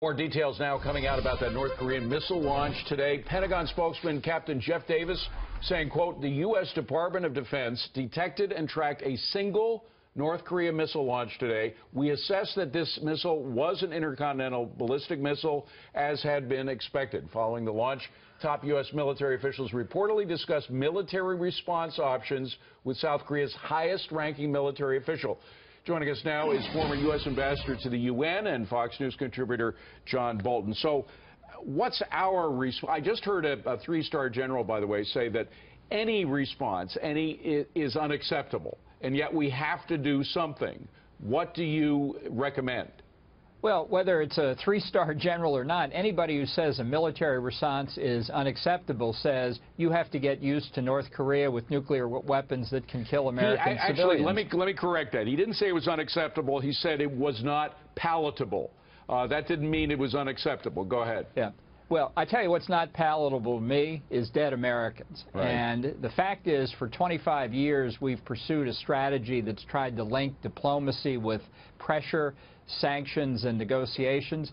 More details now coming out about that North Korean missile launch today. Pentagon spokesman Captain Jeff Davis saying, quote, the U.S. Department of Defense detected and tracked a single North Korea missile launch today. We assess that this missile was an intercontinental ballistic missile, as had been expected. Following the launch, top U.S. military officials reportedly discussed military response options with South Korea's highest-ranking military official. Joining us now is former U.S. ambassador to the UN and Fox News contributor John Bolton. So what's our response? I just heard a three-star general, by the way, say that any response, is unacceptable, and yet we have to do something. What do you recommend? Well, whether it's a three-star general or not, anybody who says a military response is unacceptable says you have to get used to North Korea with nuclear weapons that can kill American civilians. Actually, let me correct that. He didn't say it was unacceptable. He said it was not palatable. That didn't mean it was unacceptable. Go ahead. Yeah. Well, I tell you what's not palatable to me is dead Americans. Right. And the fact is, for 25 years, we've pursued a strategy that's tried to link diplomacy with pressure, sanctions, and negotiations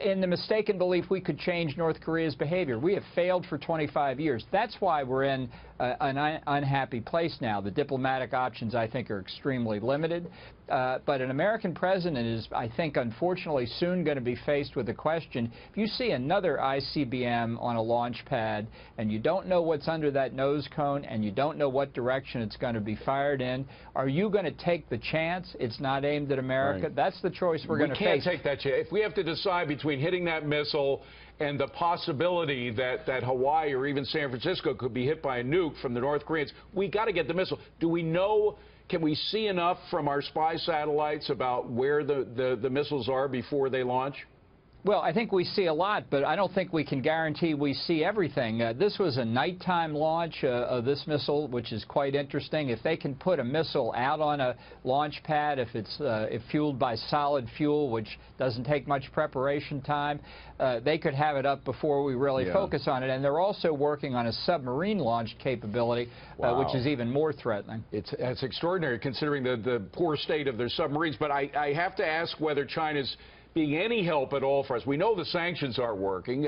in the mistaken belief we could change North Korea's behavior. We have failed for 25 years. That's why we're in an unhappy place now. The diplomatic options, I think, are extremely limited. But an American president is, I think, unfortunately soon going to be faced with the question, if you see another ICBM on a launch pad and you don't know what's under that nose cone and you don't know what direction it's going to be fired in, are you going to take the chance it's not aimed at America? Right. That's the choice we're going to face. We can't take that chance. If we have to decide between hitting that missile and the possibility that Hawaii or even San Francisco could be hit by a nuke from the North Koreans, we got to get the missile. Do we know, can we see enough from our spy satellites about where the missiles are before they launch? Well, I think we see a lot, but I don't think we can guarantee we see everything. This was a nighttime launch of this missile, which is quite interesting. If they can put a missile out on a launch pad, if it's fueled by solid fuel, which doesn't take much preparation time, they could have it up before we really focus on it. And they're also working on a submarine launch capability, which is even more threatening. It's extraordinary considering the poor state of their submarines. But I have to ask whether China's being any help at all for us. We know the sanctions aren't working.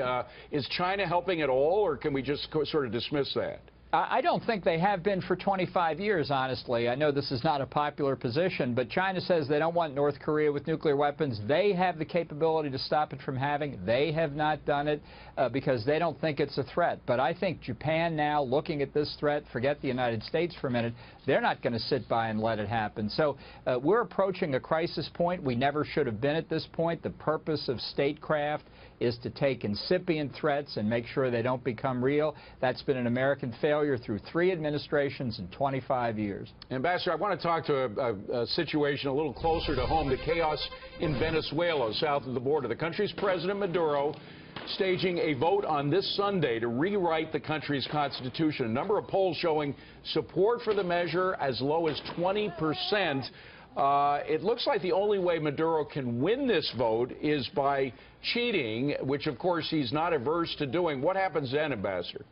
Is China helping at all, or can we just sort of dismiss that? I don't think they have been for 25 years, honestly. I know this is not a popular position, but China says they don't want North Korea with nuclear weapons. They have the capability to stop it from having. They have not done it because they don't think it's a threat. But I think Japan now, looking at this threat, forget the United States for a minute, they're not going to sit by and let it happen. So we're approaching a crisis point. We never should have been at this point. The purpose of statecraft is to take incipient threats and make sure they don't become real. That's been an American failure through 3 administrations in 25 years. Ambassador, I want to talk to a situation a little closer to home, the chaos in Venezuela, south of the border. The country's President Maduro staging a vote on this Sunday to rewrite the country's constitution. A number of polls showing support for the measure as low as 20%. It looks like the only way Maduro can win this vote is by cheating, which, of course, he's not averse to doing. What happens then, Ambassador?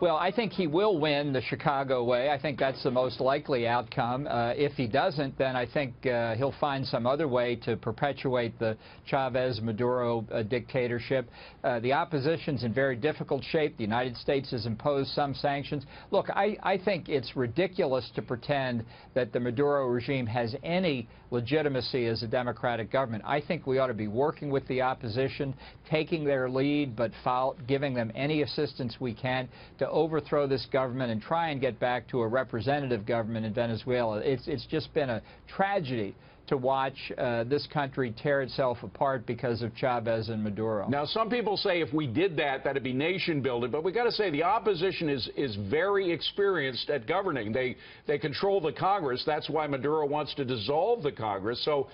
Well, I think he will win the Chicago way. I think that's the most likely outcome. If he doesn't, then I think he'll find some other way to perpetuate the Chavez-Maduro dictatorship. The opposition's in very difficult shape. The United States has imposed some sanctions. Look, I think it's ridiculous to pretend that the Maduro regime has any legitimacy as a democratic government. I think we ought to be working with the opposition, taking their lead, but giving them any assistance we can to overthrow this government and try and get back to a representative government in Venezuela. It's just been a tragedy to watch this country tear itself apart because of Chavez and Maduro. Now, some people say if we did that, that'd be nation building, but we got to say the opposition is very experienced at governing. They control the Congress. That's why Maduro wants to dissolve the Congress. So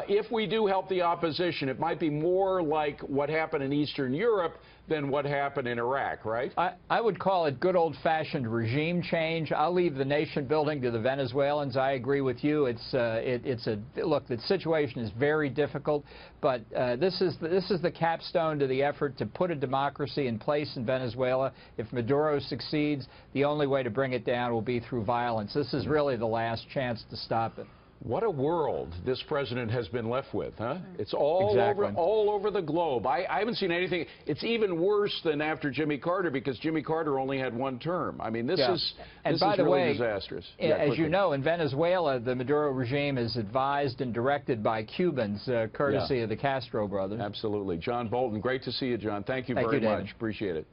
if we do help the opposition, it might be more like what happened in Eastern Europe than what happened in Iraq, right? I would call it good old-fashioned regime change. I'll leave the nation building to the Venezuelans. I agree with you. Look, the situation is very difficult, but this is the capstone to the effort to put a democracy in place in Venezuela. If Maduro succeeds, the only way to bring it down will be through violence. This is really the last chance to stop it. What a world this president has been left with, huh? It's all Exactly. all over the globe. I haven't seen anything. It's even worse than after Jimmy Carter, because Jimmy Carter only had one term. I mean, this is really disastrous. As you know, in Venezuela, the Maduro regime is advised and directed by Cubans, courtesy of the Castro brothers. Absolutely. John Bolton, great to see you, John. Thank you very much. Appreciate it.